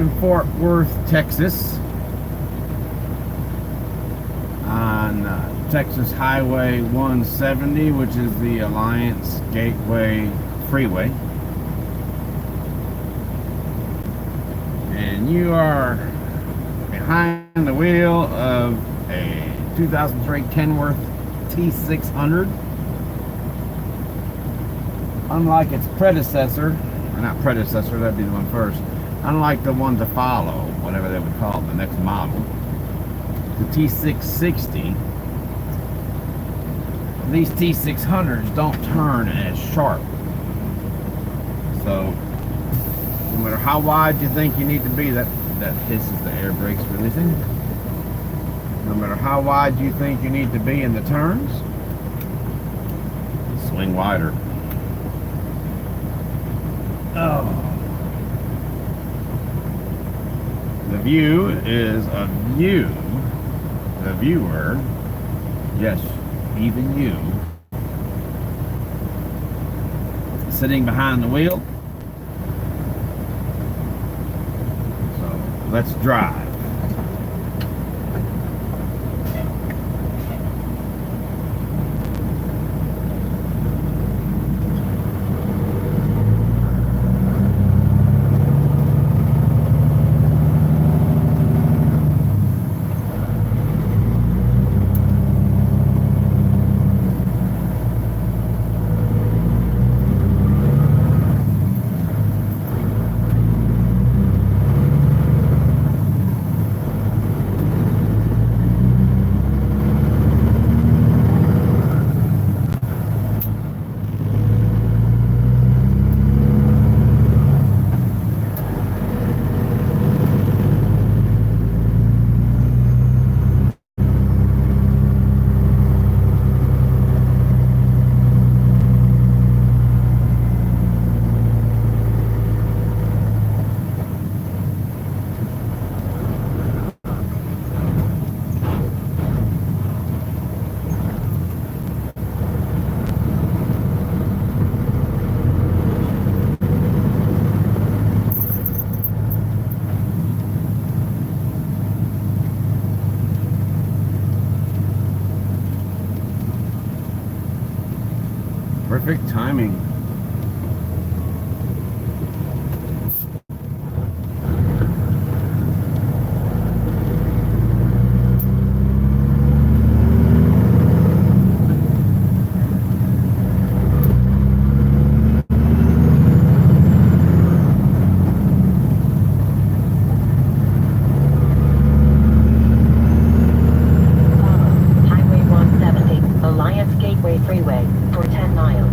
in Fort Worth, Texas, on Texas Highway 170, which is the Alliance Gateway Freeway. And you are behind the wheel of a 2003 Kenworth T600. Unlike its predecessor, or not predecessor, that'd be the one first, unlike the one to follow, whatever they would call it, the next model, the T660, these T600s don't turn as sharp. So, no matter how wide you think you need to be, that hisses the air brakes releasing. No matter how wide you think you need to be in the turns, swing wider. Oh. The view is a view. The viewer, yes, even you, sitting behind the wheel. So let's drive. Perfect timing. Highway 170, Alliance Gateway Freeway, for 10 miles.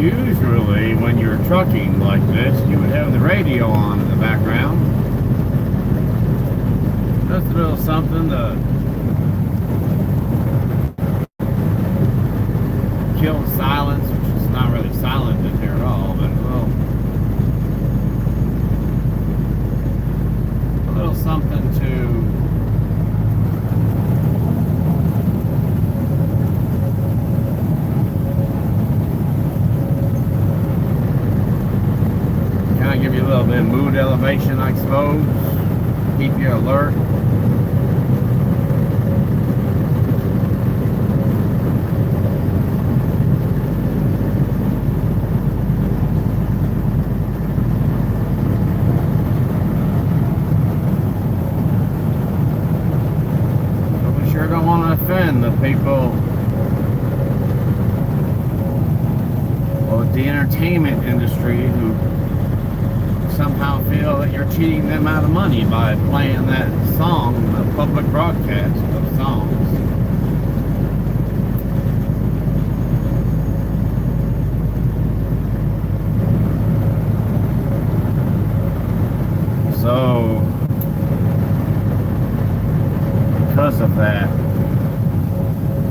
Usually when you're trucking like this, you would have the radio on in the background. Just a little something to killed silence, which is not really silent in here at all, but a little something to kind of give you a little bit of mood elevation, I suppose, keep you alert. Don't want to offend the people with the entertainment industry who somehow feel that you're cheating them out of money by playing that song, the public broadcast of songs. So because of that,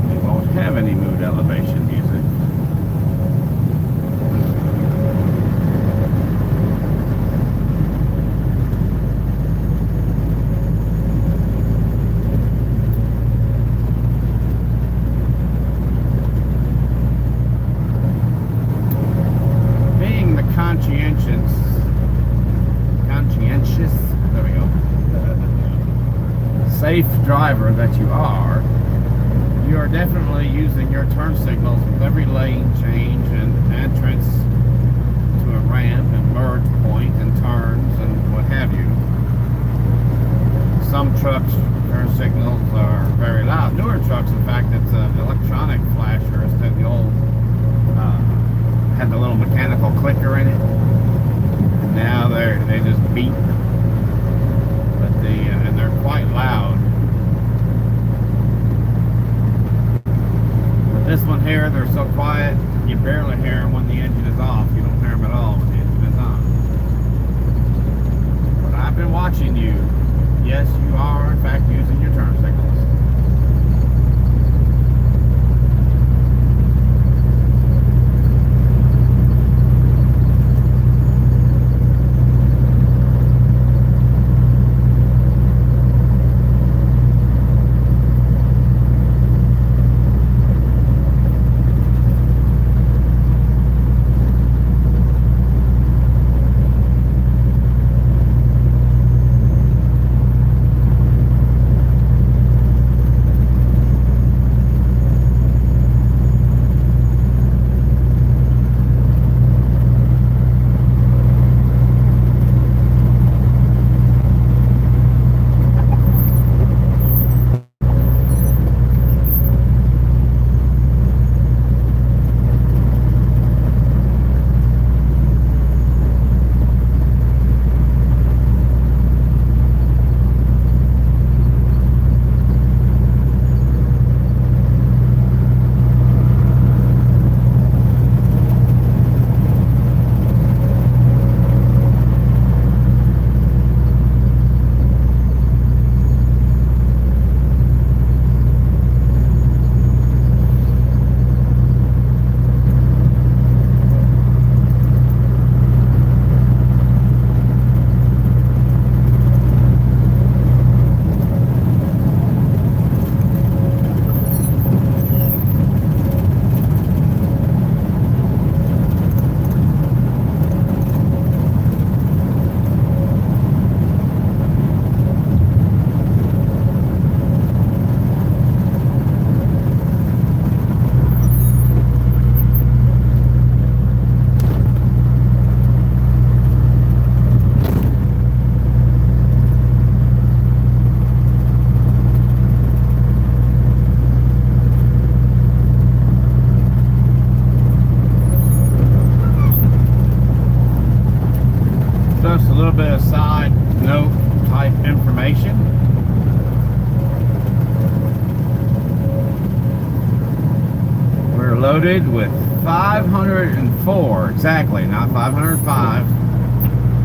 we won't have any mood elevation music. Being the conscientious, there we go, safe driver that you are definitely using your turn signals with every lane change and entrance to a ramp and merge point and turns and what have you. Some trucks' turn signals are very loud. Newer trucks, in fact, it's an electronic flasher instead of the old, had the little mechanical clicker in it. And now they just beep. But and they're quite loud. This one here, they're so quiet, you barely hear them when the engine is off. You don't hear them at all when the engine is on. But I've been watching you. Yes, you are, in fact, using your turn signals. little bit of side note type information. We're loaded with 504, exactly, not 505,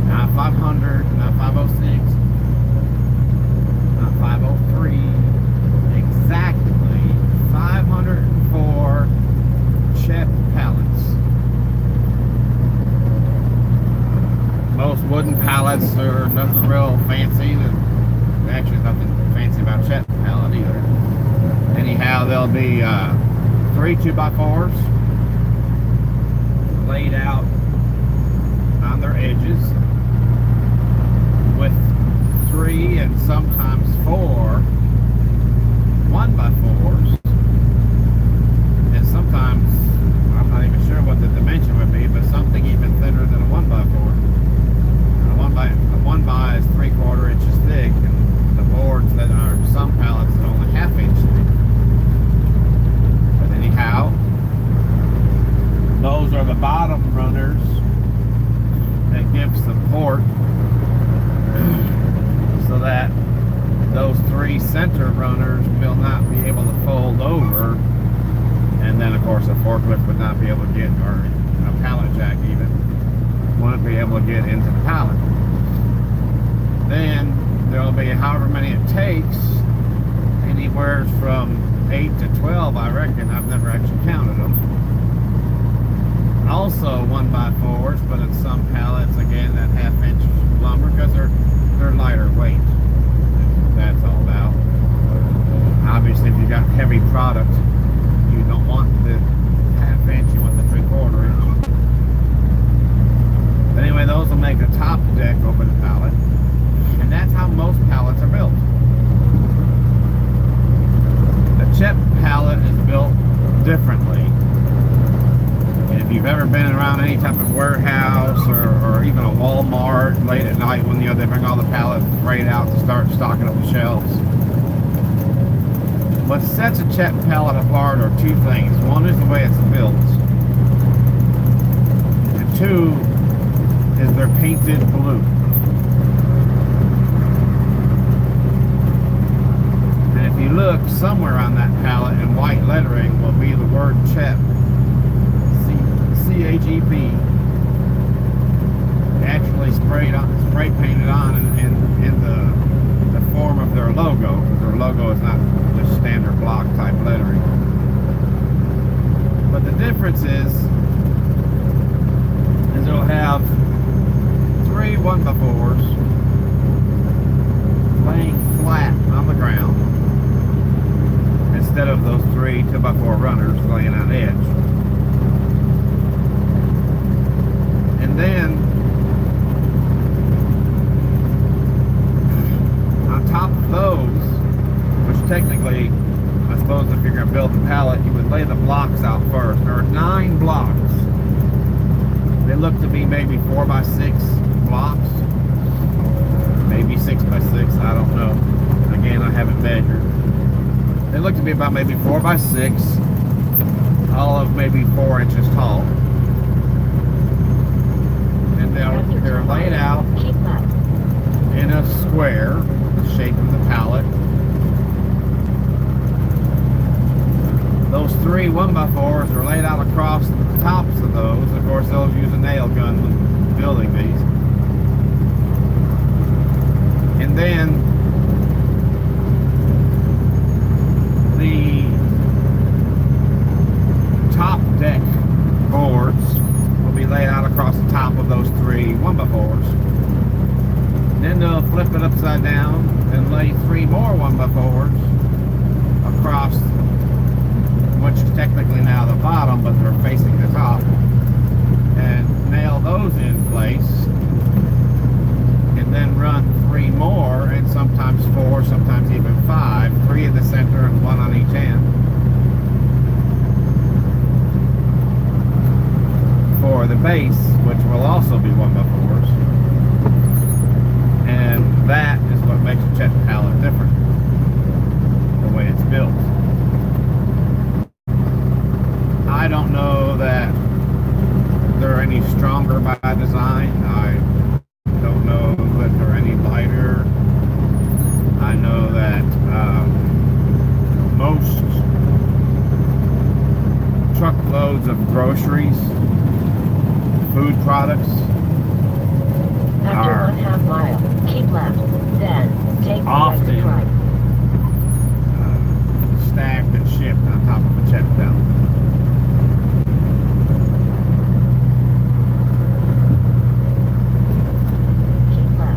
not 500, not 506, not 503, exactly 504 Chevy pallets are nothing real fancy. Actually, nothing fancy about Chet pallet either. Anyhow, there'll be 3 2x4s laid out on their edges with 3 and sometimes 4 1x4s, and sometimes I'm not even sure what the dimension would be, but something even thinner than a 1x4. A 1x is 3/4 inches thick, and the boards that are some pallets are only 1/2 inch thick. But anyhow, those are the bottom runners that give support so that those 3 center runners will not be able to fold over, and then of course a forklift would not be able to get, or a pallet jack even, wouldn't be able to get into the pallet. Then there'll be however many it takes, anywhere from 8 to 12, I reckon. I've never actually counted them. Also 1x4s, but in some pallets, again, that 1/2 inch lumber, because they're lighter weight. That's all about. Obviously, if you got heavy product, you don't want the 1/2 inch, you want the 3/4 inch. But anyway, those will make a top deck over the pallet, and that's how most pallets are built. A Chet pallet is built differently. And if you've ever been around any type of warehouse or even a Walmart late at night when they bring all the pallets right out to start stocking up the shelves, what sets a Chet pallet apart are 2 things. One is the way it's built, and 2 is they're painted blue. And if you look, somewhere on that pallet in white lettering will be the word Chet, C-H-E-P, actually spray painted on in the form of their logo. Their logo is not just standard block type lettering. But the difference is it'll have 3 1x4s laying flat on the ground instead of those 3 2x4 runners laying on edge. And then on top of those, which technically, I suppose if you're going to build the pallet, you would lay the blocks out first. There are 9 blocks. They look to be maybe 4x6 blocks, maybe 6x6, I don't know. Again, I haven't measured. They look to be about maybe 4x6, all of maybe 4 inches tall. And they're laid out in a square, the shape of the pallet. Those 3 1x4s are laid out across the tops of those. Of course, they'll use a nail gun when building these. And then the top deck boards will be laid out across the top of those 3 1x4s. Then they'll flip it upside down and lay 3 more 1x4s across, which is technically now the bottom, but they're facing the top, and nail those in place, and then run 3 more, and sometimes 4, sometimes even 5, 3 in the center and 1 on each end, for the base, which will also be 1x4s. And that is what makes a Chet pallet different, the way it's built. I don't know that they're any stronger by design. I don't know that they're any lighter. I know that most truckloads of groceries, food products, After are 1/2 mile, keep left, then take the often exit right. stacked and shipped on top of a Chet pallet. Keep left.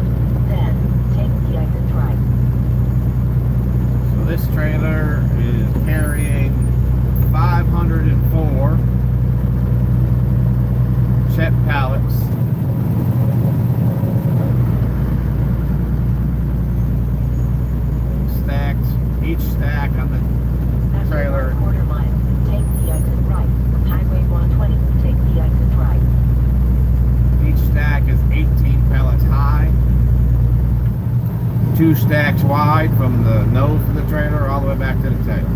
2 stacks wide from the nose of the trailer all the way back to the tail.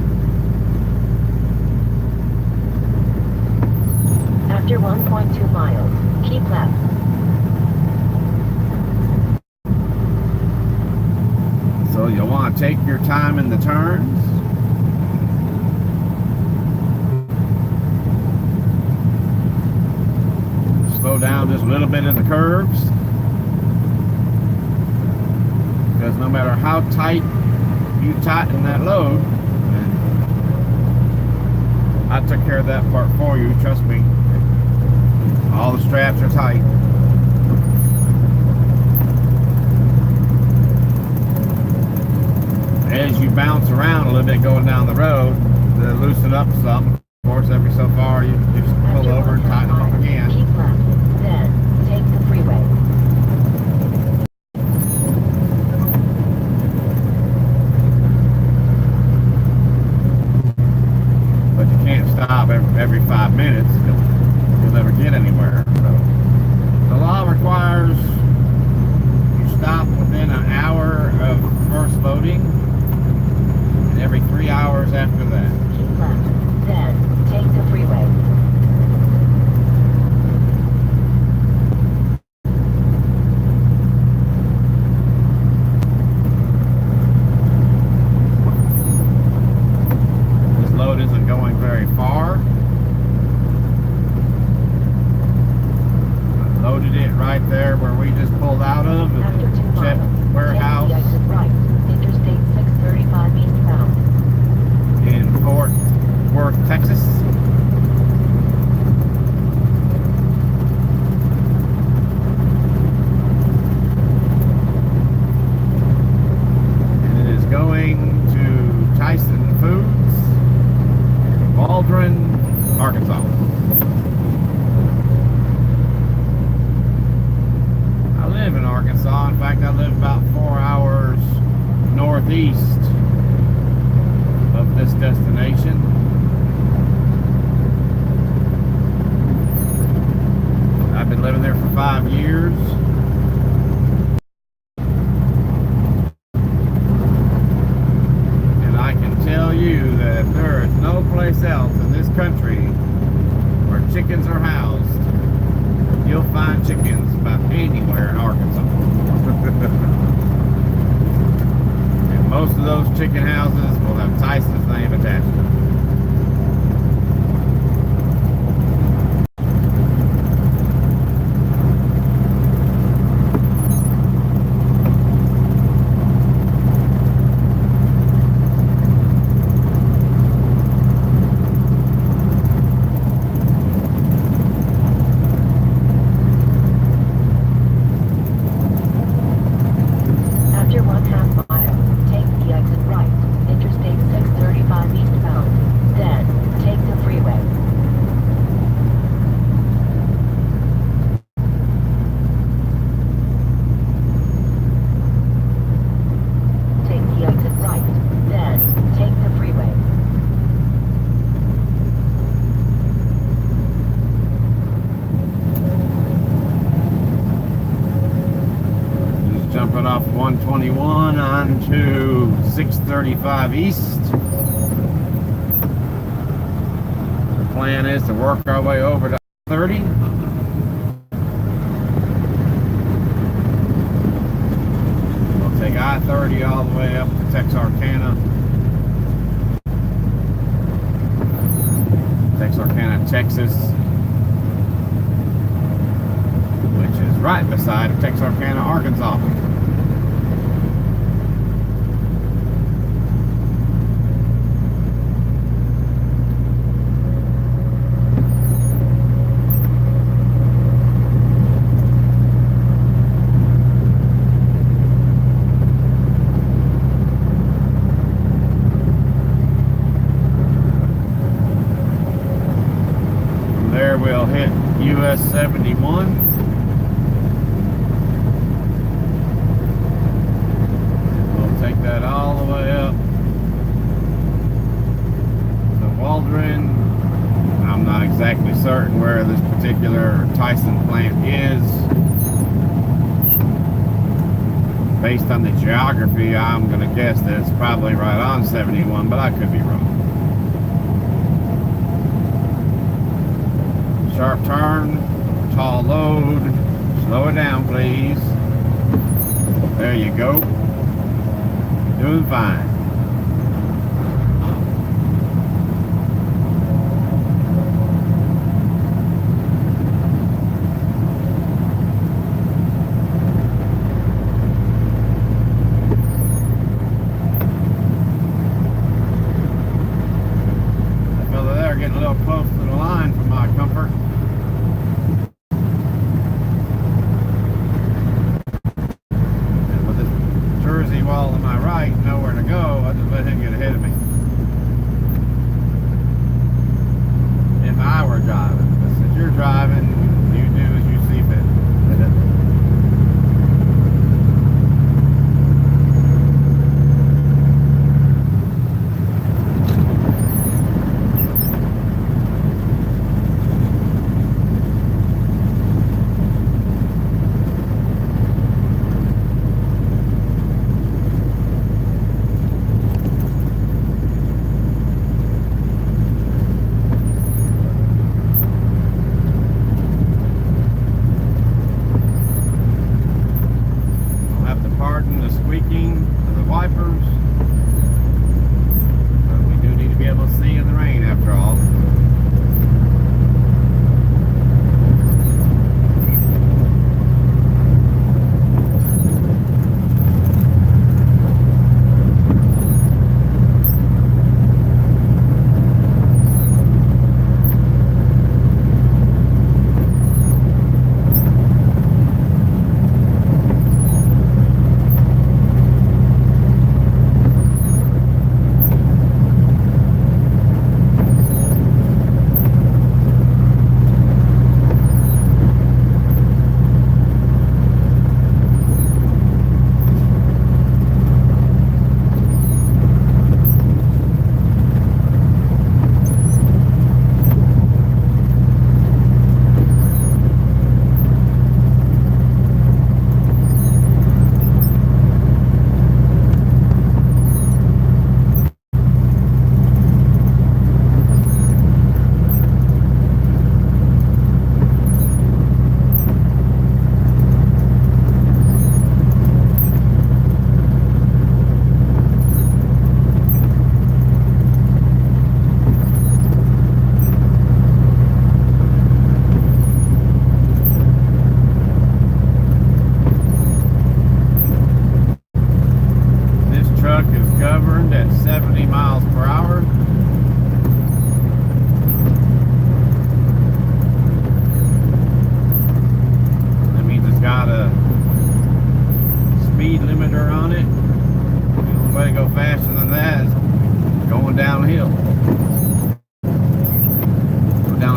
After 1.2 miles, keep left. So you'll want to take your time in the turns. Slow down just a little bit in the curves. Because no matter how tight you tighten that load, and I took care of that part for you, trust me. All the straps are tight. As you bounce around a little bit going down the road, to loosen up some. Of course, every so far you just pull over and tighten them up again. Keep left, then take the freeway. But you can't stop every 5 minutes. You'll never get anywhere. So the law requires you stop within an hour of first loading. Every 3 hours after that. Keep left, then take the freeway. This load isn't going very far. I loaded it right there where we just pulled out of at After 2 the Chet miles, warehouse. take the exit right, Interstate 635 eastbound. In Fort Worth, Texas. And it is going to Tyson Foods, Waldron, Arkansas. I live in Arkansas. In fact, I live about 4 hours northeast of this destination. I've been living there for 5 years. And I can tell you that there is no place else in this country where chickens are housed. You'll find chickens about anywhere in Arkansas. Most of those chicken houses will have Tyson's name attached to them. After 1/2 mile, take the exit right, Interstate 635 eastbound. Then, take the freeway. Take the exit right, then take the freeway. Just jumping off 121 onto 635 East. The plan is to work our way over to 30. We'll take I-30 all the way up to Texarkana. Texarkana, Texas. Which is right beside Texarkana, Arkansas. From there we'll hit US 71. Take that all the way up to Waldron. I'm not exactly certain where this particular Tyson plant is. Based on the geography, I'm going to guess that it's probably right on 71, but I could be wrong. Sharp turn, tall load. Slow it down, please. There you go. Doing fine. Getting a little close to the line for my comfort. And with this Jersey wall to my right, nowhere to go, I just let him get ahead of me. If I were driving. But since you're driving, you do as you see fit.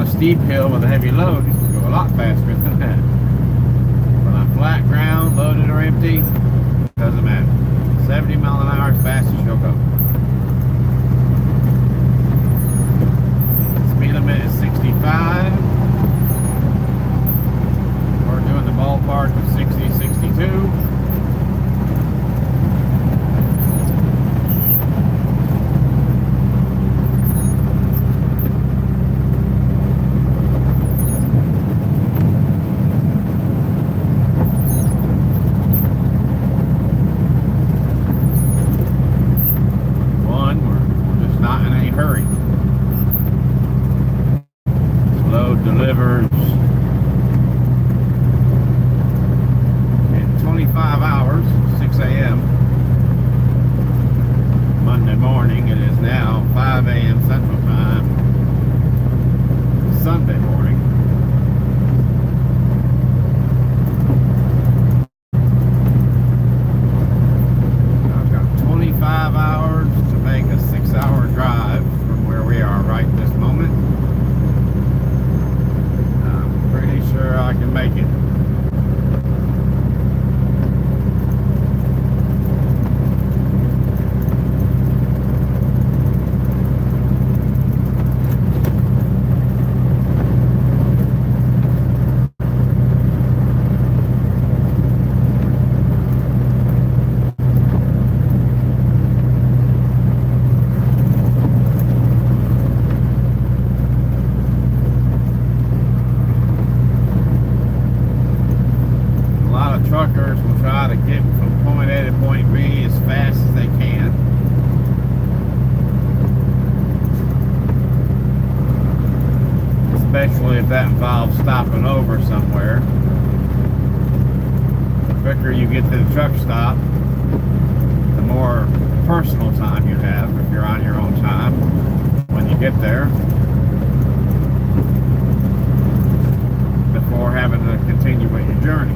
Steep hill with a heavy load, you can go a lot faster than that. But on flat ground, loaded or empty, doesn't matter. 70 mile an hour as fast as you'll go. Speed limit is 65. We're doing the ballpark of 60, 62. Delivers in 25 hours, 6 a.m. Monday morning. It is now 5 a.m. Central Time, Sunday morning. I've got 25 hours to make a 6-hour drive from where we are right this moment. especially if that involves stopping over somewhere. The quicker you get to the truck stop, the more personal time you have if you're on your own time when you get there, before having to continue with your journey.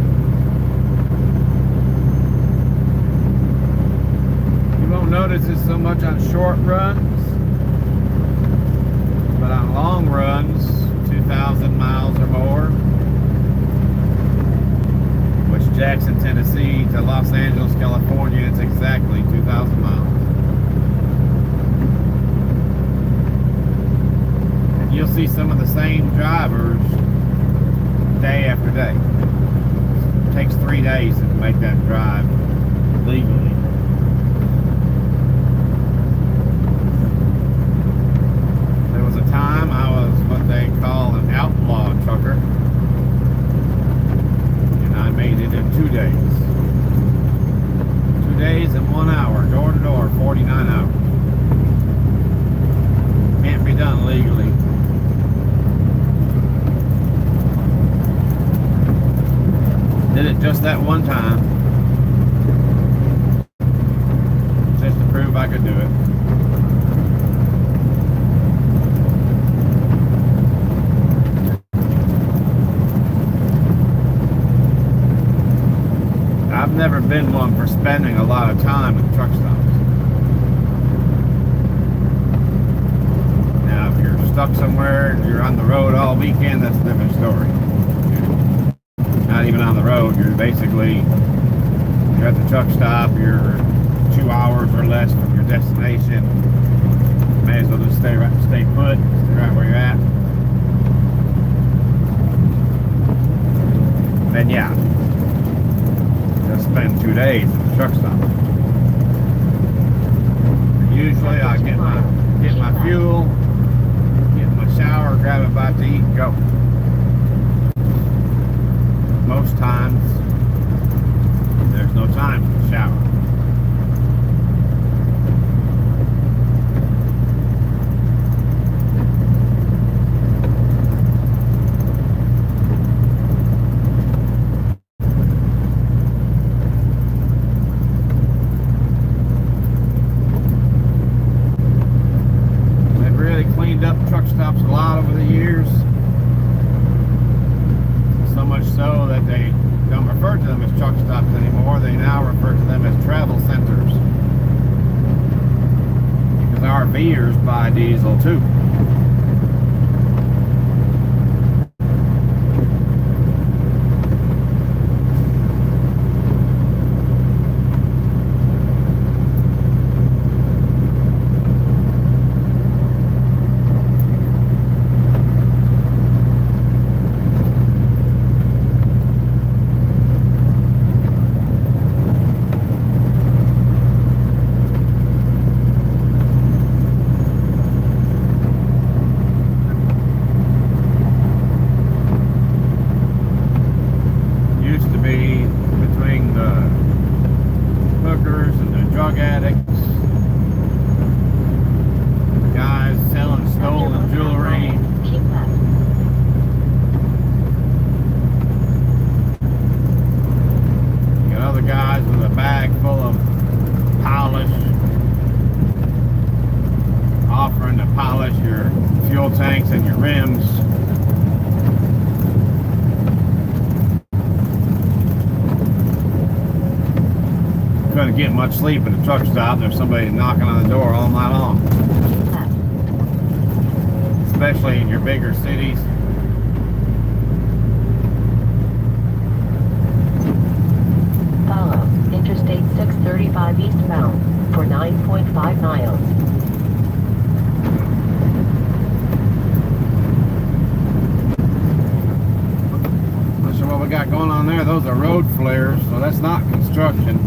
You won't notice it so much on short runs, but on long runs, 2,000 miles or more, which Jackson, Tennessee to Los Angeles, California, it's exactly 2,000 miles. And you'll see some of the same drivers day after day. It takes 3 days to make that drive legally. There was a time I was what they call an outlaw trucker, and I made it in 2 days. 2 days and 1 hour, door to door, 49 hours. Can't be done legally. Did it just that one time, just to prove I could do it. I've never been one for spending a lot of time at truck stops. Now, if you're stuck somewhere, you're on the road all weekend, that's a different story. Not even on the road, you're at the truck stop, you're 2 hours or less from your destination. May as well just stay put, stay right where you're at. Then yeah, just spend 2 days at the truck stop. And usually I get my fuel, get my shower, grab a bite to eat, and go. Most times, there's no time for the shower. They've really cleaned up truck stops a lot over the years. So much so that they don't refer to them as truck stops anymore. They now refer to them as travel centers. Because RVers buy diesel too. Tanks and your rims. Couldn't get much sleep at the truck stop. There's somebody knocking on the door all night long. Especially in your bigger cities. Follow Interstate 635 eastbound for 9.5 miles. What we got going on there, those are road flares, so that's not construction.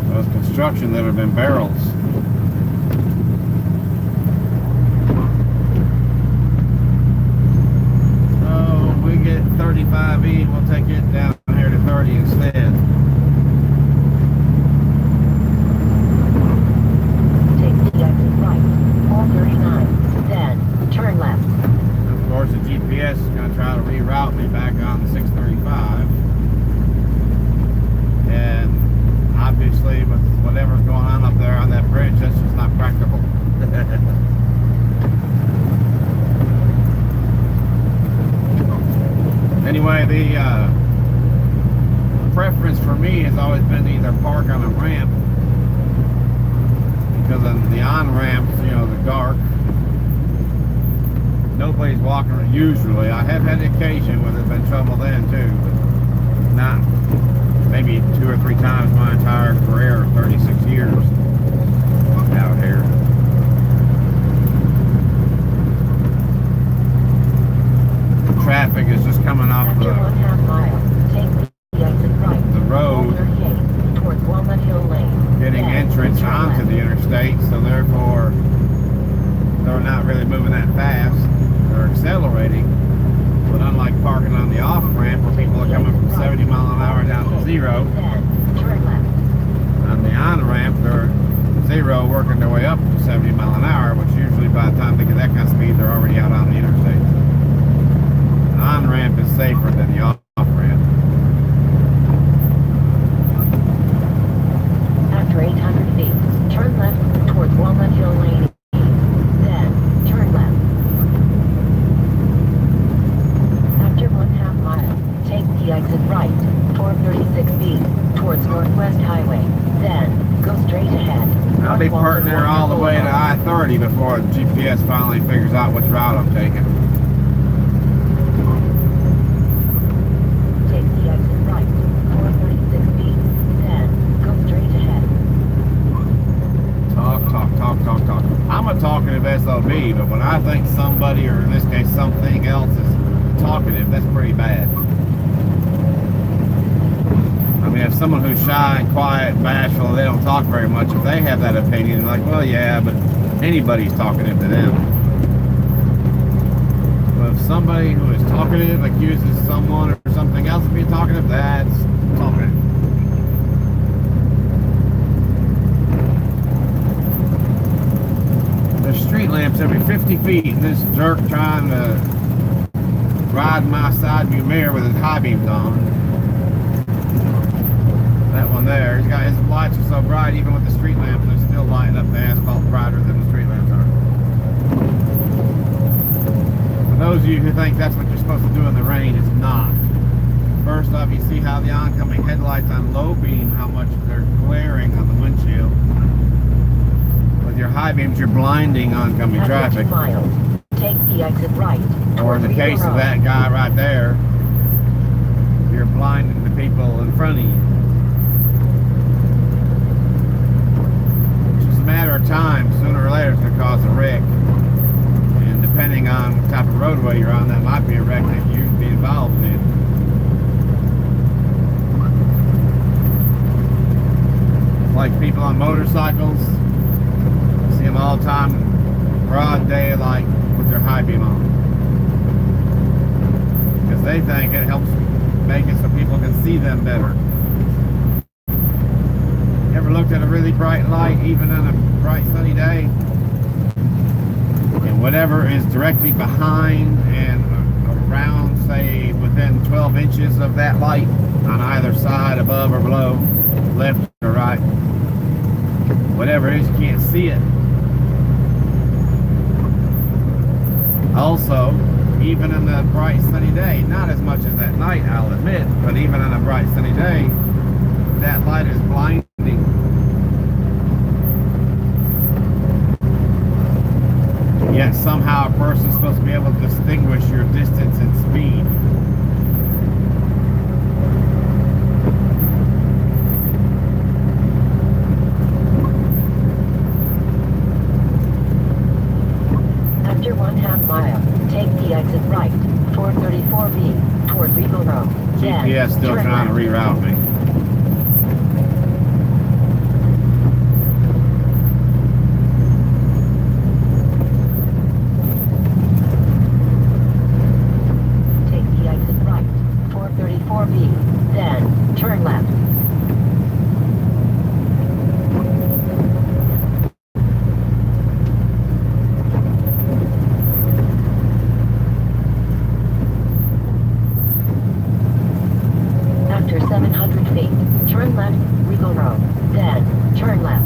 Those construction that have been barrels. So we get 35E, we'll take it down here to 30 instead. for me has always been to either park on a ramp, because on the on-ramps, you know, the dark, nobody's walking around, usually. I have had occasion where there's been trouble then too, but not maybe 2 or 3 times my entire career of 36 years out here. The traffic is just coming off After 1/2 mile, take the exit right. the road, 38 towards Walnut Hill Lane. getting Then entrance turn onto left. the interstate, so therefore they're not really moving that fast. They're accelerating, but unlike parking on the off-ramp where people are coming from 70 mile an hour down to 0, Then turn left. on the on-ramp they're 0 working their way up to 70 mile an hour, which usually by the time they get that kind of speed they're already out on the interstate. The on-ramp is safer than the off-ramp. After 800 feet, turn left towards Walnut Hill Lane. Then turn left. After 1/2 mile, take the exit right, 436 feet, towards Northwest Highway. Then go straight ahead. I'll be North parking there all the way to Boulevard. I-30 before the GPS finally figures out which route I'm taking. Take the exit right, 436 feet. Then go straight ahead. Talk. I'm a talkative SOB, but when I think somebody, or in this case something else, is talkative, that's pretty bad. I mean, if someone who's shy and quiet and bashful, they don't talk very much, if they have that opinion, like, well, yeah, but anybody's talkative to them. But if somebody who is talkative accuses someone or something else of being talkative, that's talkative. There's street lamps every 50 feet, and this jerk trying to ride my side view mirror with his high beams on. That one there, he's got his lights are so bright, even with the street lamps, they're still lighting up the asphalt brighter than the street lamps are. For those of you who think that's what you're supposed to do in the rain, it's not. First off, you see how the oncoming headlights on low beam, how much they're glaring on the windshield. With your high beams, you're blinding oncoming After traffic. 2 miles, take the exit right. Or in the case of that guy right there, you're blinding the people in front of you. It's just a matter of time. Sooner or later it's going to cause a wreck. And depending on what type of roadway you're on, that might be a wreck that you'd be involved in. Like people on motorcycles, see them all the time, broad daylight with their high beam on. Because they think it helps make it so people can see them better. You ever looked at a really bright light, even on a bright sunny day? And whatever is directly behind and around, say, within 12 inches of that light, on either side, above or below, left or right, whatever it is, you can't see it. Also, even in the bright sunny day, not as much as at night, I'll admit, but even on a bright sunny day, that light is blinding. Yet somehow a person's supposed to be able to distinguish your distance and speed. After 1/2 mile, take the exit right, 434B, toward Regal Road. Then GPS still turn trying to left. reroute me. Take the exit right, 434B, then turn left. After 700 feet, turn left, Regal Road, then turn left.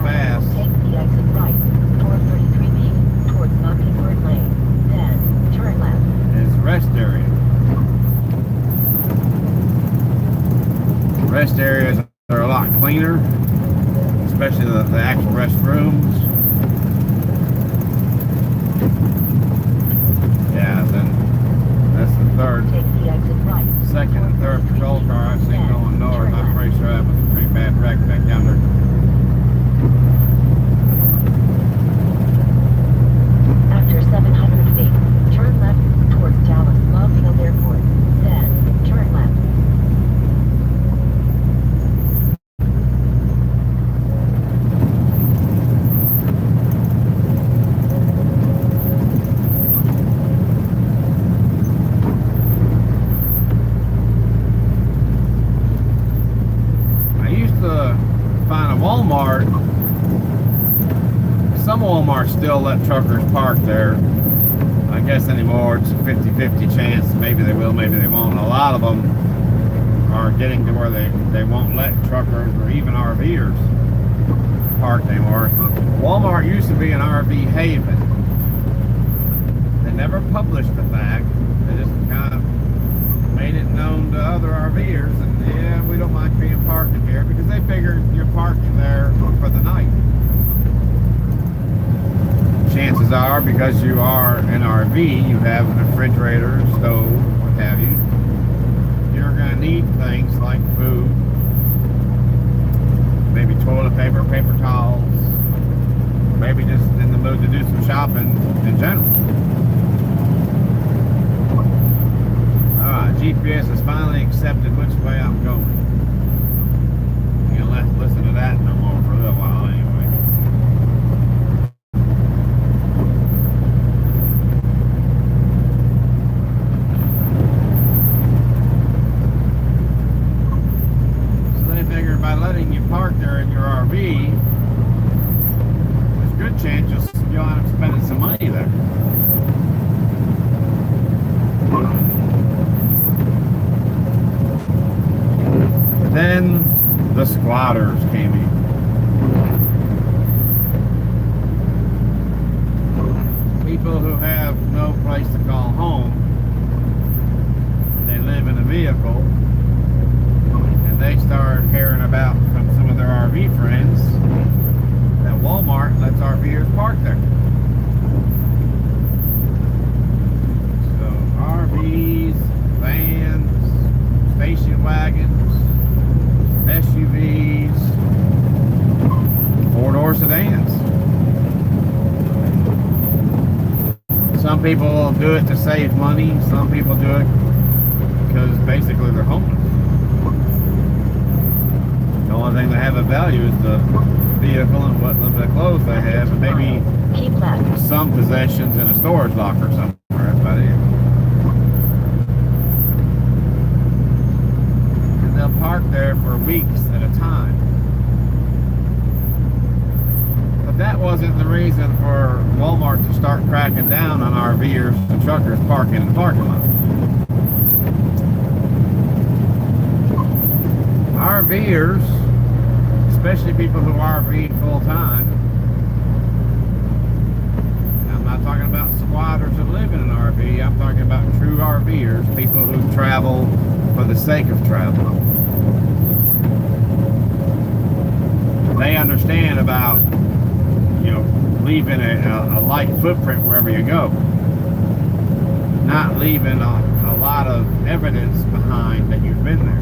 mile, fast. take the exit right toward 33B towards Mockingbird Lane. Then turn left. Is rest area. Rest areas are a lot cleaner, especially the actual restrooms. Yeah, then that's the third. Take the exit right. Second and third patrol car I've seen Then going north. turn I'm left. pretty sure that was a pretty bad wreck back down there. After 700 feet, turn left towards Dallas Love Field Airport. Then turn left. I used to find a Walmart. Some Walmarts still let truckers park there. I guess anymore it's a 50-50 chance. Maybe they will, maybe they won't. A lot of them are getting to where they won't let truckers or even RVers park anymore. Walmart used to be an RV haven. They never published the fact. They just kind of made it known to other RVers, and yeah, we don't like being parking here, because they figured you're parking there for the night. Chances are, because you are an RV, you have a refrigerator, stove, what have you, you're going to need things like food, maybe toilet paper, paper towels, maybe just in the mood to do some shopping in general. Alright, GPS has finally accepted which way I'm going. You don't have to listen to that no more for a little while anyway. By letting you park there in your RV, there's a good chance you'll end up spending some money there. Then the squatters came in. People who have no place to call home, they live in a vehicle, and they start hearing about from some of their RV friends that Walmart lets RVers park there. So RVs, vans, station wagons, SUVs, four-door sedans. Some people will do it to save money. Some people do it because basically they're homeless. The only thing that have a value is the vehicle and what little bit of clothes they have, and maybe keep left. some possessions in a storage locker somewhere. That's about it. And they'll park there for weeks at a time. But that wasn't the reason for Walmart to start cracking down on RVers and truckers parking in the parking lot. RVers, especially people who RV full-time, I'm not talking about squatters that live in an RV, I'm talking about true RVers, people who travel for the sake of travel. They understand about, leaving a light footprint wherever you go. Not leaving a lot of evidence behind that you've been there.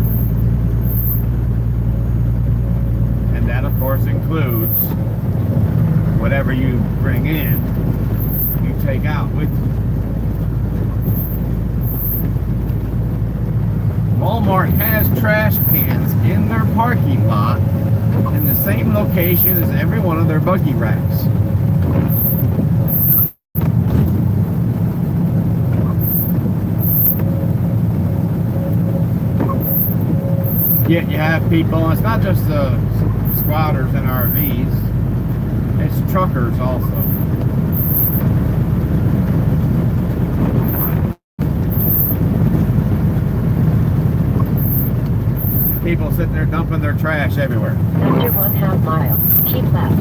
And that, of course, includes whatever you bring in, you take out with you. Walmart has trash cans in their parking lot in the same location as every one of their buggy racks. Yet you have people, and it's not just the squatters and RVs, it's truckers also. People sitting there dumping their trash everywhere. After 1/2 mile, keep left.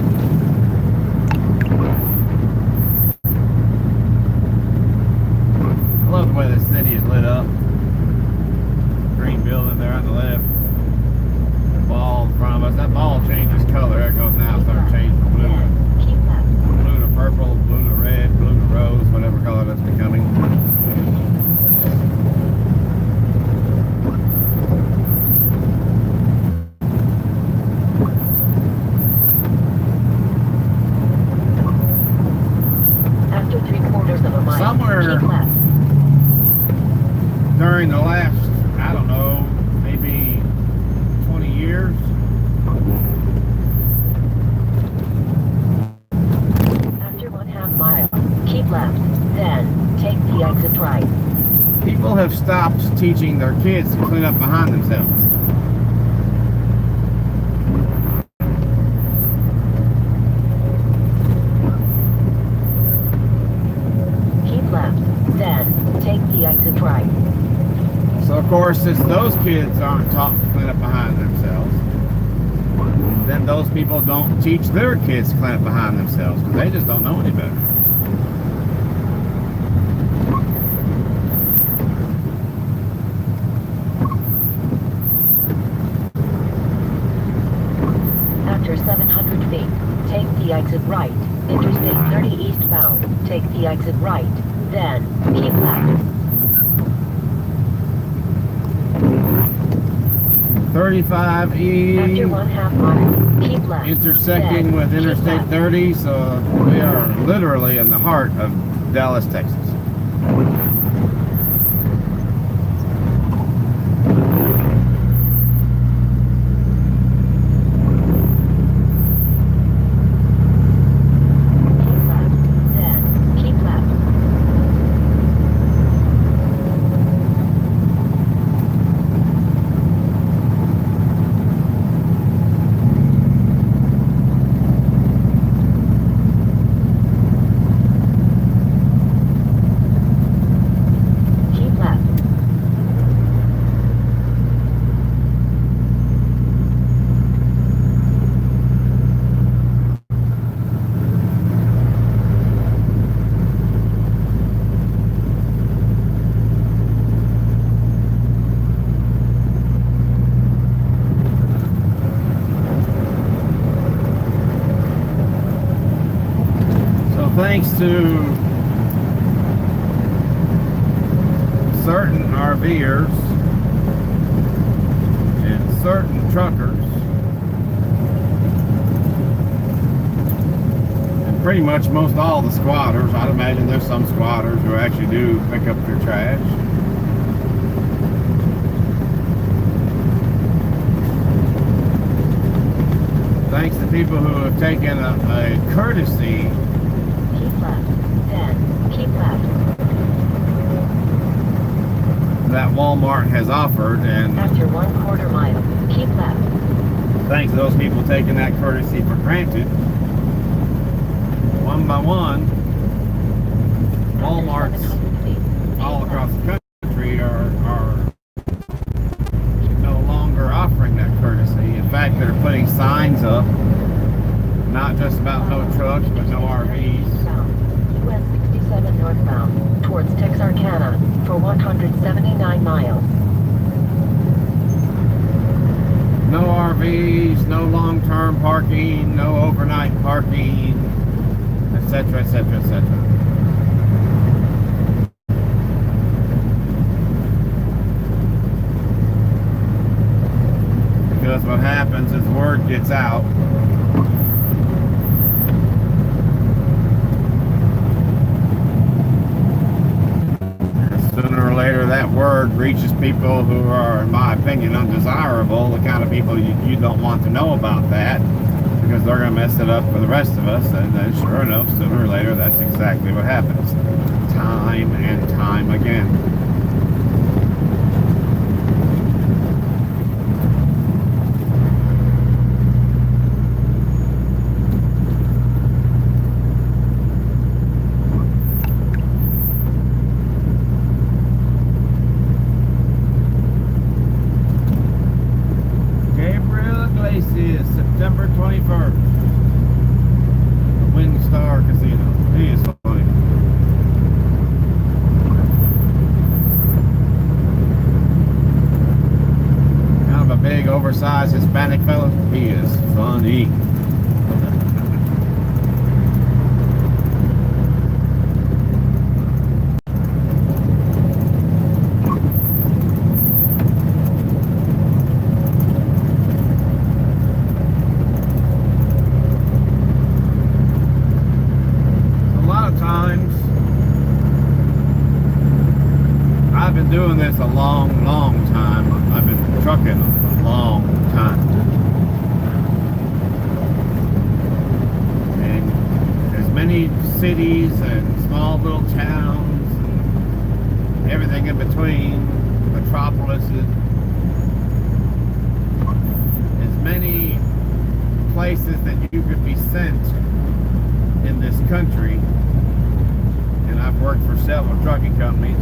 I love the way the city is lit up. Green building there on the left. The ball in front of us. That ball changes color. There it goes now. Starting to change from blue to, Keep left. blue to purple, blue to red, blue to rose, whatever color that's becoming. After 3/4 of a mile, Somewhere- keep left. During the last, I don't know, maybe 20 years, After 1/2 mile, keep left. Then, take the exit right. people have stopped teaching their kids to clean up behind themselves. Keep left. Then, take the exit right. So of course, since those kids aren't taught to clean up behind themselves, then those people don't teach their kids to clean up behind themselves because they just don't know any better. After 700 feet, take the exit right. Interstate 30 eastbound, take the exit right. Then, keep left. 35 After E 1/2 mile, keep left. intersecting Then, with keep Interstate left. 30, so we are literally in the heart of Dallas, Texas. Keep left. Then, keep left. Keep left. So thanks to certain RVers and certain truckers, and pretty much most all the squatters, I'd imagine there's some squatters who actually do pick up their trash. Thanks to people who have taken a courtesy Keep left. Then, keep left. that Walmart has offered, and After 1/4 mile, keep left. thanks to those people taking that courtesy for granted, one by one, Walmarts After 700 feet, all keep across left. the country are no longer offering that courtesy. In fact, they're putting signs up, not just about no trucks, but no RVs. US 67 northbound, towards Texarkana, for 179 miles. No RVs, no long-term parking, no overnight parking, etc., etc., etc. Because what happens is word gets out. And sooner or later, that word reaches people who are, in my opinion, undesirable, the kind of people you don't want to know about that, because they're going to mess it up for the rest of us. And then sure enough, sooner or later, that's exactly what happens. Time and time again. undersized Hispanic fella. He is funny. I've been doing this a long, long time. I've been trucking a long time. And there's many cities and small little towns and everything in between, metropolises. There's many places that you could be sent in this country. And I've worked for several trucking companies.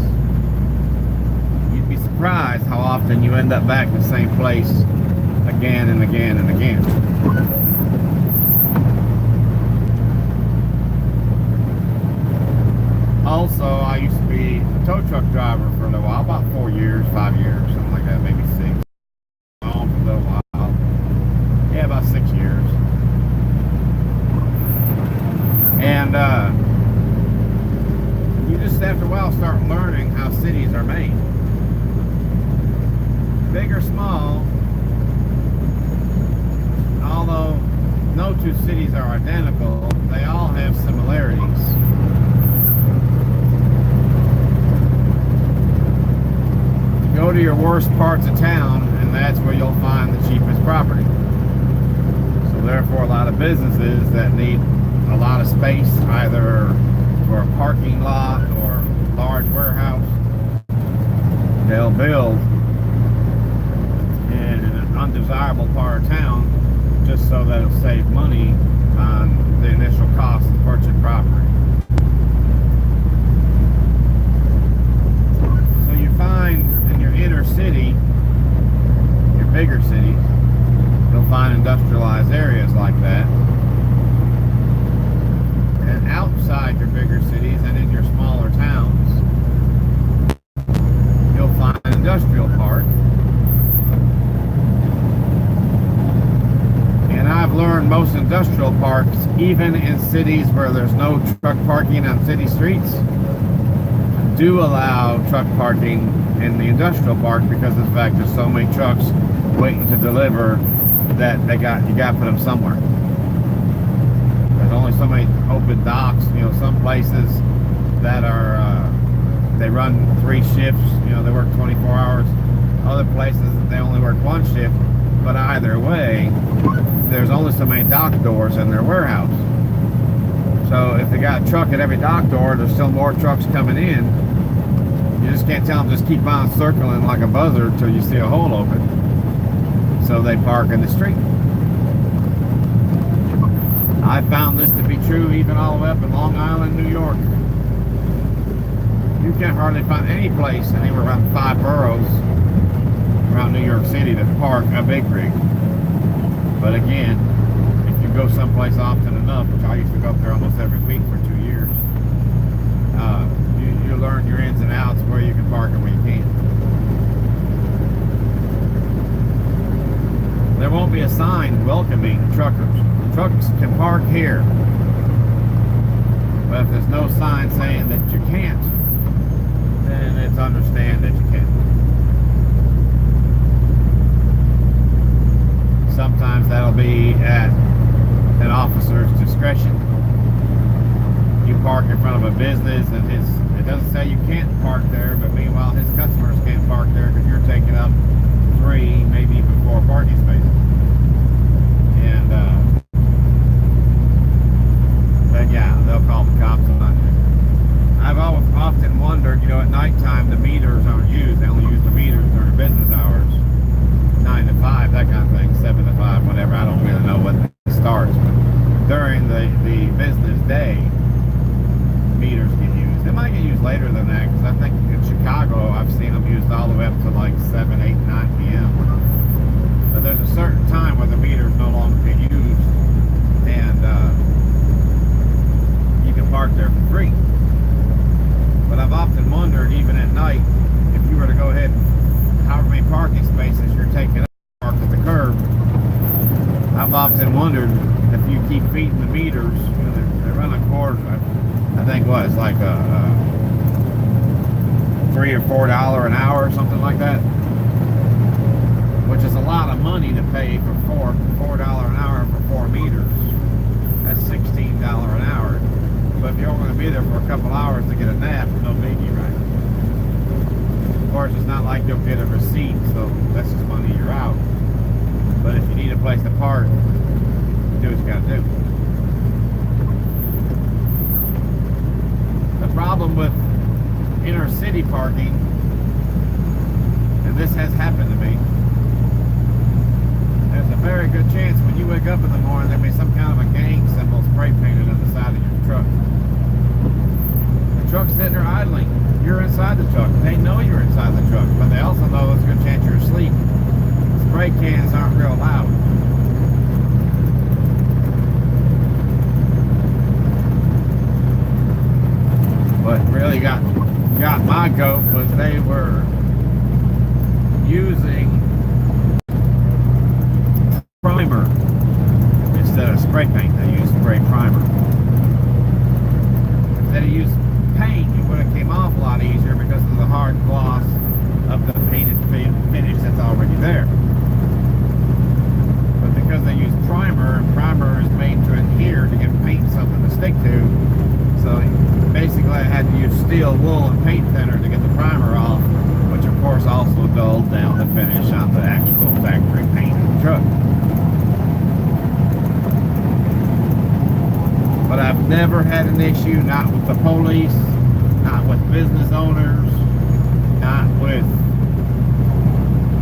You'd be surprised how often you end up back in the same place again and again and again. Also, I used to be a tow truck driver for a little while, about 4 years, 5 years, something like that, maybe 6. On for a little while. Yeah, about 6 years. And you just after a while start learning how cities are made. Big or small, although no two cities are identical, they all have similarities. Go to your worst parts of town, and that's where you'll find the cheapest property. So therefore, a lot of businesses that need a lot of space, either for a parking lot or large warehouse, they'll build in an undesirable part of town just so that it'll save money on the initial cost of purchasing property. So you find in your inner city, your bigger cities, you'll find industrialized areas like that. And outside your bigger cities and in your smaller towns, you'll find industrial parks. And I've learned most industrial parks, even in cities where there's no truck parking on city streets, do allow truck parking in the industrial park because of the fact there's so many trucks waiting to deliver that you got to put them somewhere. There's only so many open docks. You know, some places that are they run 3 shifts. You know, they work 24 hours. Other places they only work 1 shift. But either way, there's only so many dock doors in their warehouse. So if they got a truck at every dock door, there's still more trucks coming in. You just can't tell them just keep on circling like a buzzard till you see a hole open. So they park in the street. I found this to be true even all the way up in Long Island, New York. You can't hardly find any place anywhere around 5 boroughs around New York City that park a big rig. But again, if you go someplace often enough, which I used to go up there almost every week for 2 years, you learn your ins and outs, where you can park and where you can't. There won't be a sign welcoming truckers. Trucks can park here. But if there's no sign saying that you can't, then it's understand that you can't. Sometimes that'll be at an officer's discretion. You park in front of a business and it doesn't say you can't park there, but meanwhile his customers can't park there because you're taking up 3, maybe even 4 parking spaces. And then yeah, they'll call the cops on you. I've often wondered, you know, at nighttime the meters aren't used. They only use the meters during business hours. 9 to 5, that kind of thing, 7 to 5, whatever. I don't really know what it starts, but during the business day, meters get used. They might get used later than that, because I think in Chicago, I've seen them used all the way up to like 7, 8, 9 p.m. But there's a certain time where the meters no longer get used, and you can park there for free. But I've often wondered, even at night, if you were to go ahead and however many parking spaces you're taking up, park at the curb, wondered if you keep feeding the meters, you know, they run a quarter. I think what it's like a $3 or $4 an hour or something like that, which is a lot of money to pay for $4 an hour for 4 meters. That's $16 an hour. But if you're only going to be there for a couple hours to get a nap, no biggie, right? Of course, it's not like you'll get a receipt, so that's just money you're out. But if you need a place to park, do what you got to do. The problem with inner city parking, and this has happened to me, there's a very good chance when you wake up in the morning there'll be some kind of a gang symbol spray painted on the side of your truck. The truck's sitting there idling. You're inside the truck. They know you're inside the truck, but they also know there's a good chance you're asleep. Spray cans aren't real loud. What really got my goat was they were using primer instead of spray paint. They used spray primer. If they'd used paint, it would have came off a lot easier because of the hard gloss of the painted finish that's already there. But because they use primer, and primer is made to adhere to give paint something to stick to, so basically I had to use steel wool and paint thinner to get the primer off, which of course also dulled down the finish on the actual factory paint of the truck. But I've never had an issue, not with the police, not with business owners, not with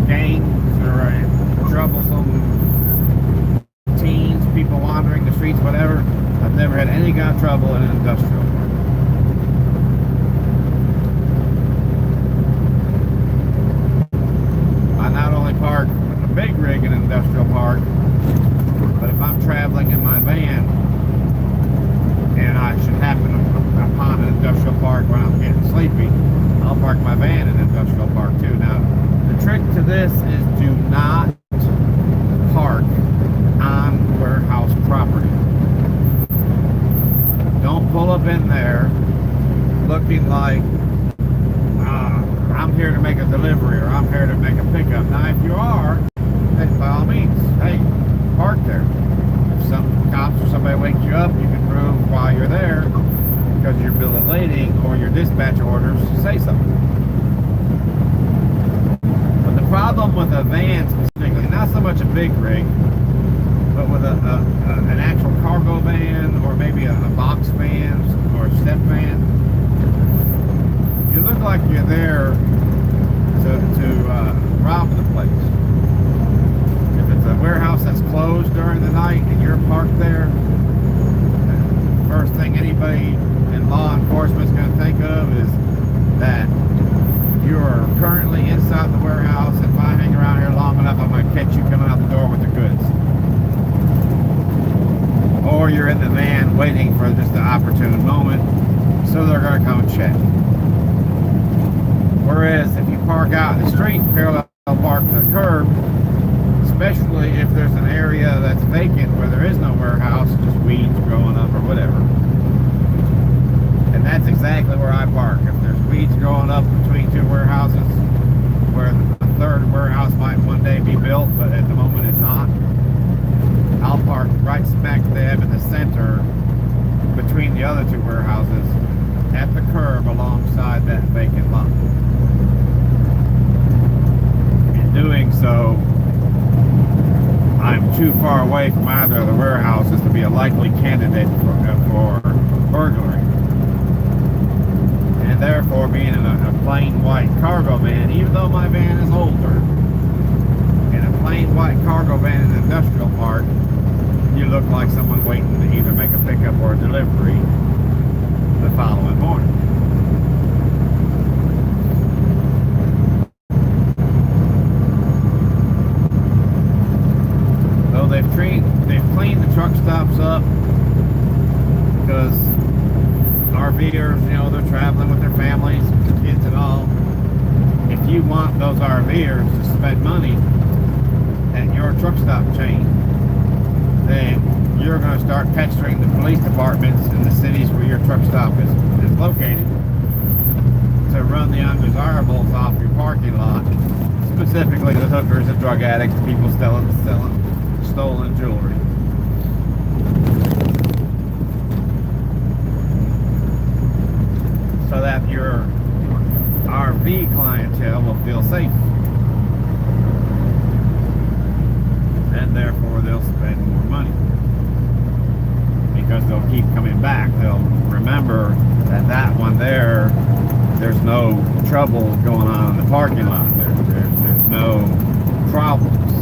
gangs or troublesome teens, people wandering the streets, whatever. I've never had any kind of trouble in an industrial park. I not only park with a big rig in an industrial park, but if I'm traveling in my van and I should happen upon an industrial park when I'm getting sleepy, I'll park my van in an industrial park too. Now, the trick to this is do not park on warehouse property. Don't pull up in there looking like I'm here to make a delivery or I'm here to make a pickup. Now, if you are, then by all means, hey, park there. If some cops or somebody wakes you up, you can prove while you're there because of your bill of lading or your dispatch orders, say something. But the problem with a van specifically, not so much a big rig, but with an actual cargo van or maybe a box van or a step van, you look like you're there to rob the place. If it's a warehouse that's closed during the night and you're parked there, first thing anybody in law enforcement is going to think of is that you're currently inside the warehouse. If I hang around here long enough, I'm going to catch you coming out the door with the goods. Or you're in the van waiting for just an opportune moment, so they're going to come and check. Whereas if you park out in the street, parallel park to the curb, especially if there's an area that's vacant where there is no warehouse, just weeds growing up or whatever. And that's exactly where I park. If there's weeds growing up between two warehouses, where the third warehouse might one day be built, but at the moment is not, I'll park right smack dab in the center between the other two warehouses at the curb alongside that vacant lot. In doing so, I'm too far away from either of the warehouses to be a likely candidate for burglary. And therefore, being in a plain white cargo van, even though my van is older, in a plain white cargo van in an industrial park, you look like someone waiting to either make a pickup or a delivery the following morning. So they've cleaned the truck stops up because RVers, you know, they're traveling with their families, kids and all. If you want those RVers to spend money at your truck stop chain, then you're going to start pestering the police departments in the cities where your truck stop is located to run the undesirables off your parking lot, specifically the hookers and drug addicts, people selling stolen jewelry. So that your RV clientele will feel safe. And therefore they'll spend more money. Because they'll keep coming back. They'll remember that one there's no trouble going on in the parking lot. There's no problems.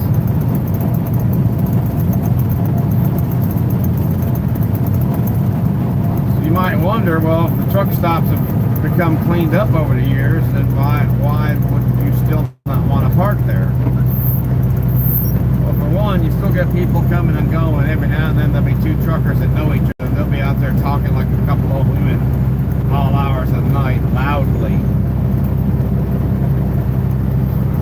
So you might wonder, well, if the truck stops have become cleaned up over the years, then why would you still not want to park there? Well, for one, you still get people coming and going. Every now and then there'll be two truckers that know each other. They'll be out there talking like a couple of women all hours of the night, loudly.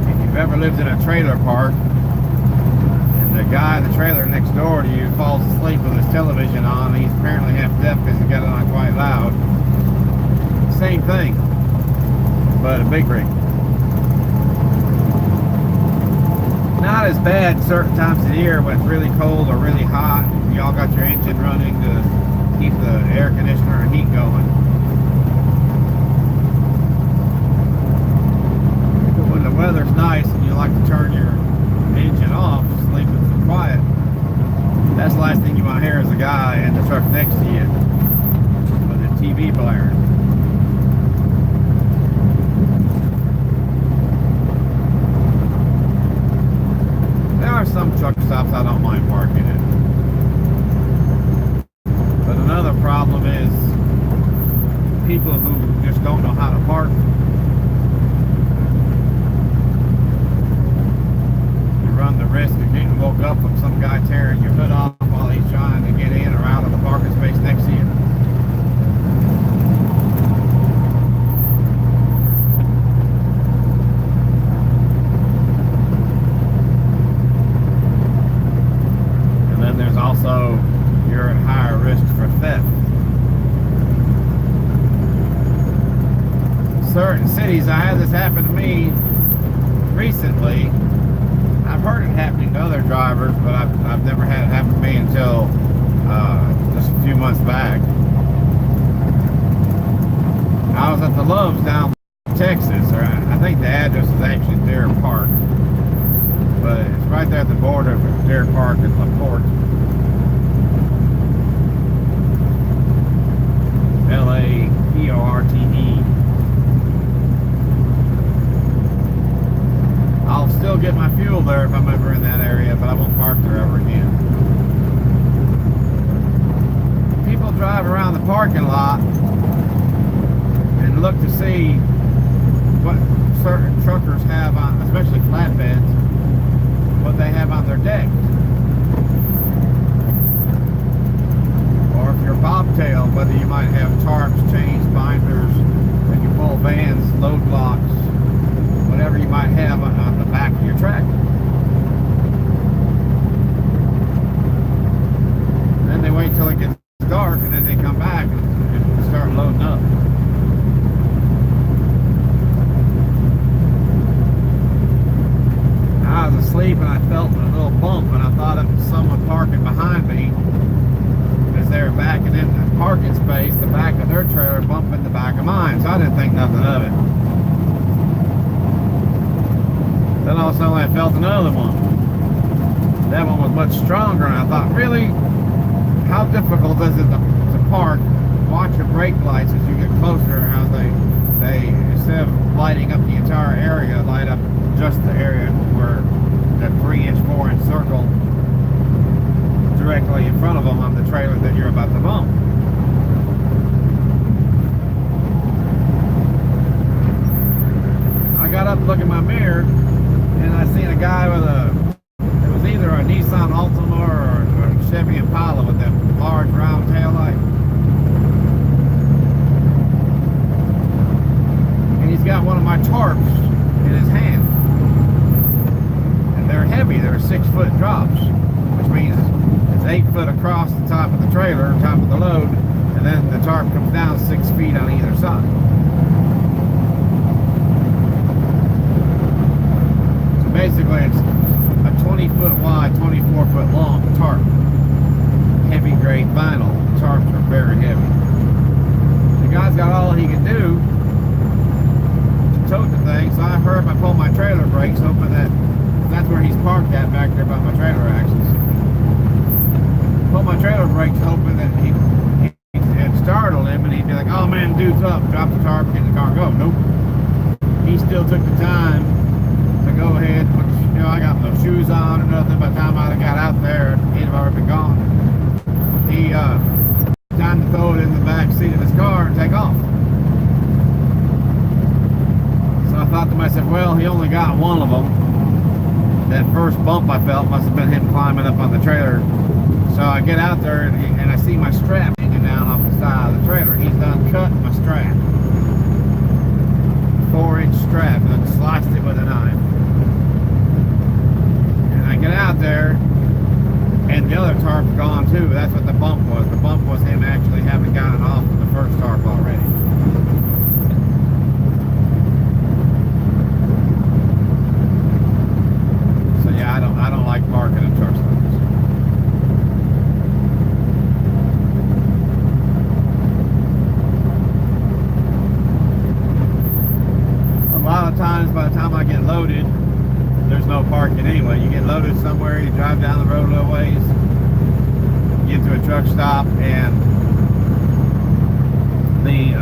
If you've ever lived in a trailer park, and the guy in the trailer next door to you falls asleep with his television on, and he's apparently half deaf because he got it on quite loud. Same thing, but a big rig. Not as bad certain times of the year when it's really cold or really hot. Y'all got your engine running to keep the air conditioner and heat going. But when the weather's nice and you like to turn your engine off, sleep with some quiet, that's the last thing you want to hear is the guy in the truck next to you with the TV blaring. There are some truck stops I don't mind parking in. But another problem is people who just don't know how to park. You run the risk of getting woke up with some guy tearing your hood off while he's trying to get in or out of the parking space next to you. Also, you're at higher risk for theft. Certain cities, I had this happen to me recently. I've heard it happening to other drivers, but I've never had it happen to me until just a few months back. I was at the Loves down in Texas, or I think the address is actually Deer Park, but it's right there at the border of Deer Park and LaPorte. LAPORTE. I'll still get my fuel there if I'm ever in that area, but I won't park there ever again. People drive around the parking lot and look to see what certain truckers have on, especially flatbeds, what they have on their deck. Or if you're bobtail, whether you might have tarps, chains, binders, if you pull vans, load blocks, whatever you might have on the back of your tractor. Then they wait till it gets dark and then they come back and start loading up. I was asleep and I felt a little bump and I thought it was someone parking behind me. They were backing in the parking space, the back of their trailer bumping the back of mine, so I didn't think nothing of it. Then all of a sudden I felt another one. That one was much stronger, and I thought, really? How difficult is it to park? Watch your brake lights as you get closer, how they instead of lighting up the entire area, light up just the area where the 3-inch, 4-inch circle directly in front of them on the trailer that you're about to bump. I got up to look in my mirror and I seen a guy with it was either a Nissan Altima or a Chevy Impala with that large round tail light. And he's got one of my tarps in his hand. And they're heavy, they're 6-foot drops, which means it's side. So basically it's a 20-foot wide, 24-foot long tarp. Heavy grade vinyl. The tarps are very heavy. The guy's got all he can do to tote the thing, so I hurry up and pull my trailer brakes, hoping that's where he's parked at back there by my trailer axles. Pull my trailer brakes, hoping that he startled him and he'd be like, oh man, dude's up, drop the tarp, get in the car and go. Nope. He still took the time to go ahead, which, you know, I got no shoes on or nothing. By the time I got out there, he'd have already been gone. He time to throw it in the back seat of his car and take off. So I thought to myself, well, he only got one of them. That first bump I felt must have been him climbing up on the trailer. So I get out there and I see my strap hanging down off the side of the trailer. He's done cut my strap. 4-inch strap, and sliced it with a knife. And I get out there, and the other tarp's gone too. That's what the bump was. The bump was him actually having gotten off of the first tarp already. So yeah, I don't like parking in truck stops. A lot of times, by the time I get loaded, there's no parking anyway. You get loaded somewhere, you drive down the road a little ways, get to a truck stop, and the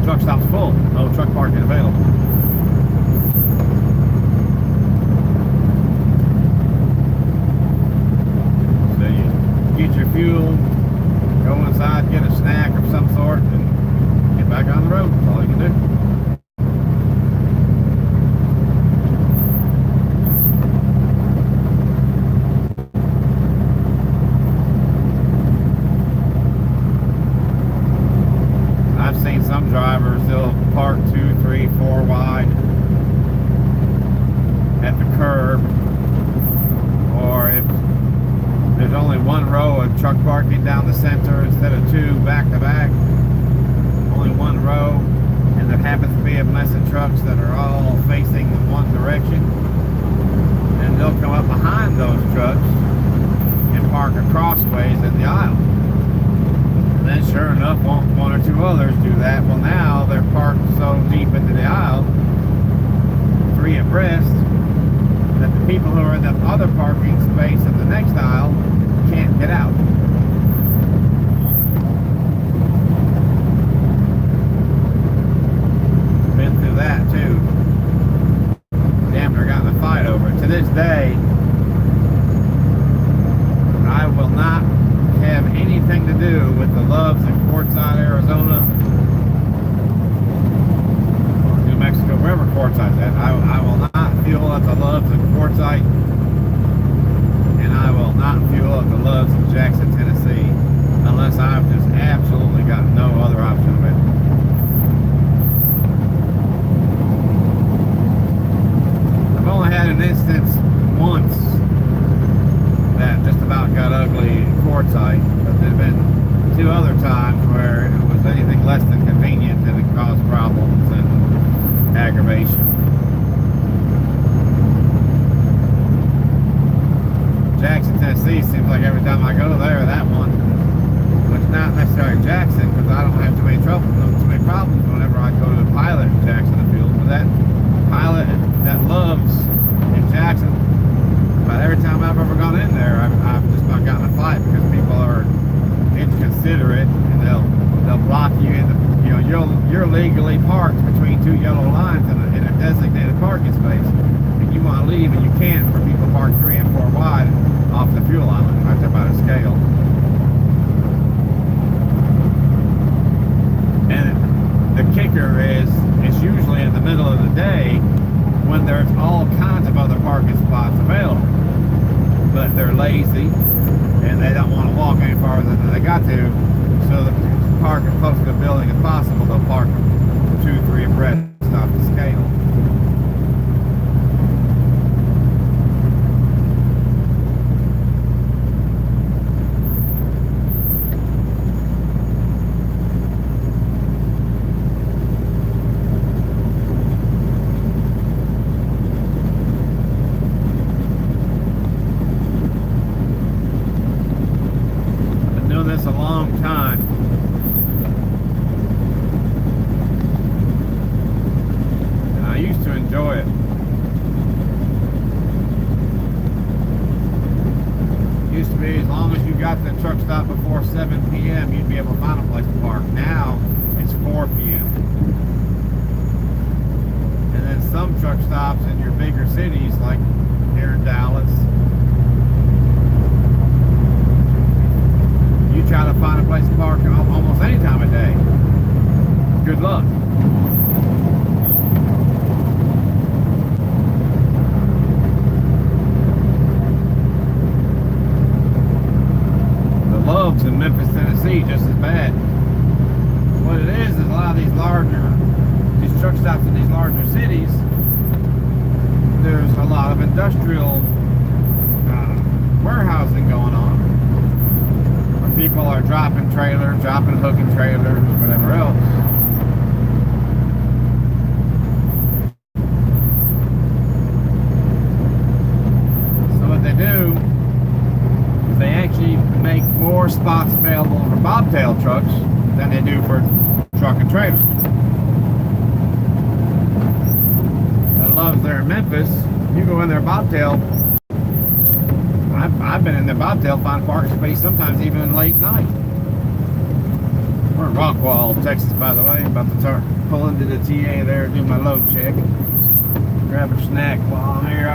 truck stop's full. No truck parking available. So you get your fuel, go inside, get a snack of some sort, and get back on the road. That's all you can do. Some drivers, they'll park 2, 3, 4 wide at the curb, or if there's only one row of truck parking down the center instead of 2 back to back, only one row, and there happens to be a mess of trucks that are all facing in one direction, and they'll come up behind those trucks and park crossways in the aisle. And then sure enough, one or 2 others do that. Well, now they're parked so deep into the aisle, 3 abreast, that the people who are in the other parking space in the next aisle can't get out. Been through that too. Damn near got in a fight over it. To this day, I will not have anything to do with the Loves in Quartzsite, Arizona, or New Mexico, wherever Quartzsite's at. I will not fuel at the Loves in Quartzsite, and I will not fuel at the Loves in Jackson, Tennessee, unless I've just absolutely got no other option available. I've only had an instance once that just about got ugly in Quartzsite, but there have been 2 other times where it was anything less than convenient and it caused problems and aggravation. Jackson, Tennessee seems like every time I go there, that one, which not necessarily Jackson, because I don't have too many problems whenever I go to the Pilot in Jacksonville, but that Pilot that Loves in Jackson, about every time I've ever gone in there, I've just not gotten a fight because people are inconsiderate and they'll block you in the, you know, you're legally parked between 2 yellow lines in a designated parking space, and you want to leave and you can't, for people parked 3 and 4 wide off the fuel island right there by the scale. And the kicker is it's usually in the middle of the day when there's all kinds of other parking spots available, but they're lazy and they don't want to walk any farther than they got to, so to park as close to the building as possible, they'll park 2, 3 abreast off the scale. truck stop before 7 p.m., you'd be able to find a place to park. Now, it's 4 p.m. And then some truck stops in your bigger cities, like here in Dallas, you try to find a place to park almost any time of day. Good luck. The Loves in Memphis, Tennessee, just as bad. What it is a lot of these truck stops in these larger cities, there's a lot of industrial warehousing going on. Where people are dropping trailers, dropping hooking trailers, whatever else. So what they do is they actually make more spots available for bobtail trucks than they do for truck and trailers. Loves there in Memphis, you go in there bobtail. I've been in the bobtail, find parking space sometimes even late night. We're in Rockwall, Texas, by the way. About to pull into the TA there, do my load check. Grab a snack while I'm here.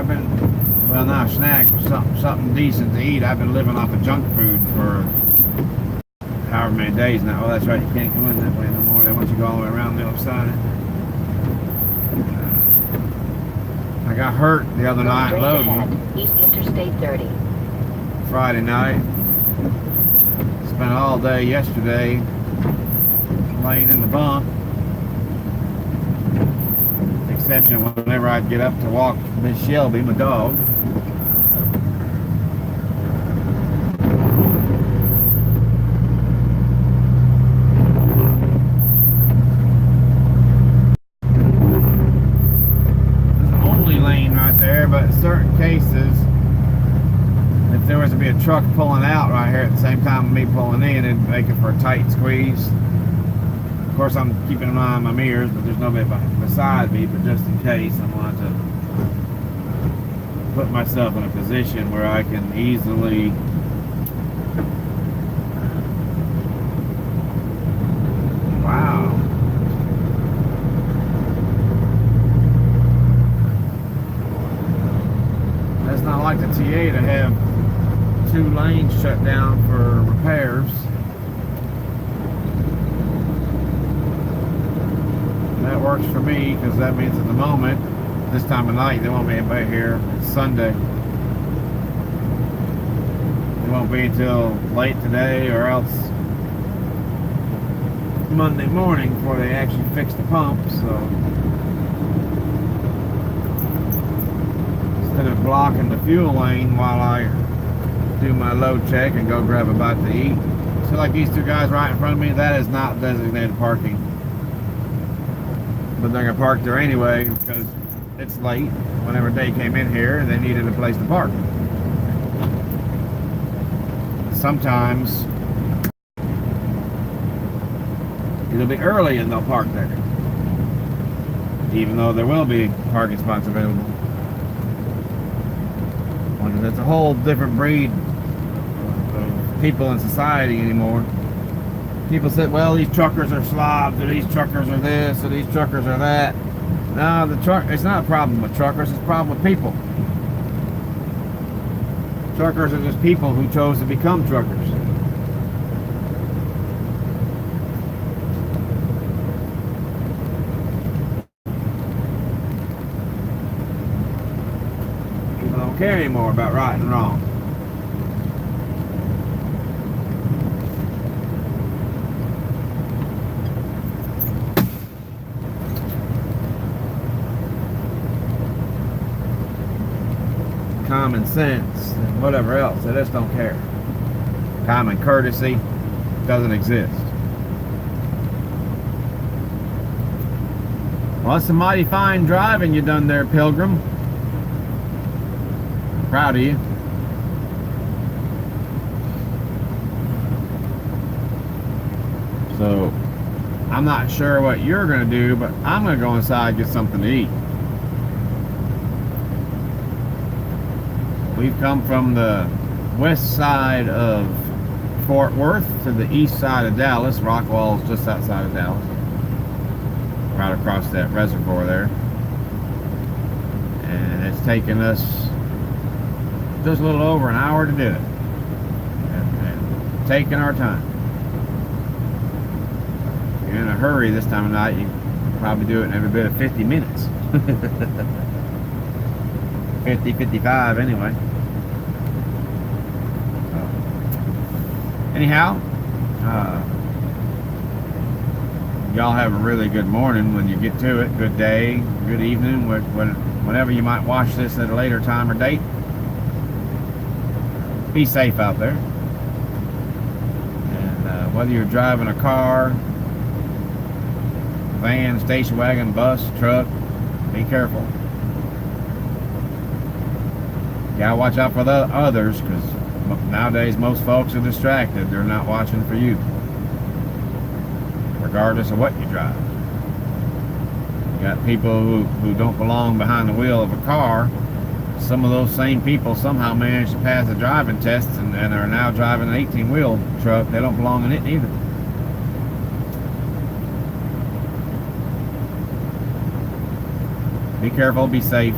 Well, not a snack, but something decent to eat. I've been living off of junk food for however many days now. Oh, that's right, you can't go in that way no more. They want you to go all the way around the other side. I got hurt the other night loading. East Interstate 30. Friday night. Spent all day yesterday laying in the bunk. Exception whenever I'd get up to walk Miss Shelby, my dog. But in certain cases, if there was to be a truck pulling out right here at the same time with me pulling in, it'd make it for a tight squeeze. Of course, I'm keeping an eye on my mirrors, but there's nobody beside me. But just in case, I want to put myself in a position where I can easily like the TA to have 2 lanes shut down for repairs. That works for me because that means at the moment, this time of night, there won't be anybody here. It's Sunday. It won't be until late today or else Monday morning before they actually fix the pump. So instead of blocking the fuel lane while I do my load check and go grab a bite to eat. So like these 2 guys right in front of me, that is not designated parking. But they're going to park there anyway because it's late. Whenever they came in here, they needed a place to park. Sometimes it'll be early and they'll park there. Even though there will be parking spots available. It's a whole different breed of people in society anymore. People say, well, these truckers are slobs, or these truckers are this, or these truckers are that. No, it's not a problem with truckers, it's a problem with people. Truckers are just people who chose to become truckers. Don't care anymore about right and wrong. Common sense and whatever else, they just don't care. Common courtesy doesn't exist. Well, it's some mighty fine driving you done there, Pilgrim. Proud of you. So, I'm not sure what you're going to do, but I'm going to go inside and get something to eat. We've come from the west side of Fort Worth to the east side of Dallas. Rockwall's just outside of Dallas. Right across that reservoir there. And it's taken us just a little over an hour to do it. And taking our time. If you're in a hurry this time of night, you can probably do it in every bit of 50 minutes. 50, 55 anyway. Anyhow, y'all have a really good morning when you get to it. Good day, good evening, whenever you might watch this at a later time or date. Be safe out there. And whether you're driving a car, van, station wagon, bus, truck, be careful. You gotta watch out for the others, because nowadays most folks are distracted. They're not watching for you, regardless of what you drive. You got people who don't belong behind the wheel of a car. Some of those same people somehow managed to pass the driving tests and are now driving an 18-wheel truck. They don't belong in it either. Be careful, be safe.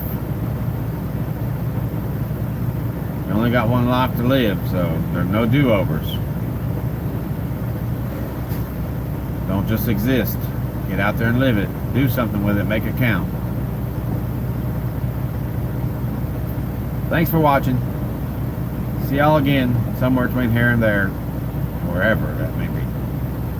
You only got one life to live, so there's no do-overs. Don't just exist. Get out there and live it. Do something with it. Make it count. Thanks for watching. See y'all again somewhere between here and there, wherever that may be.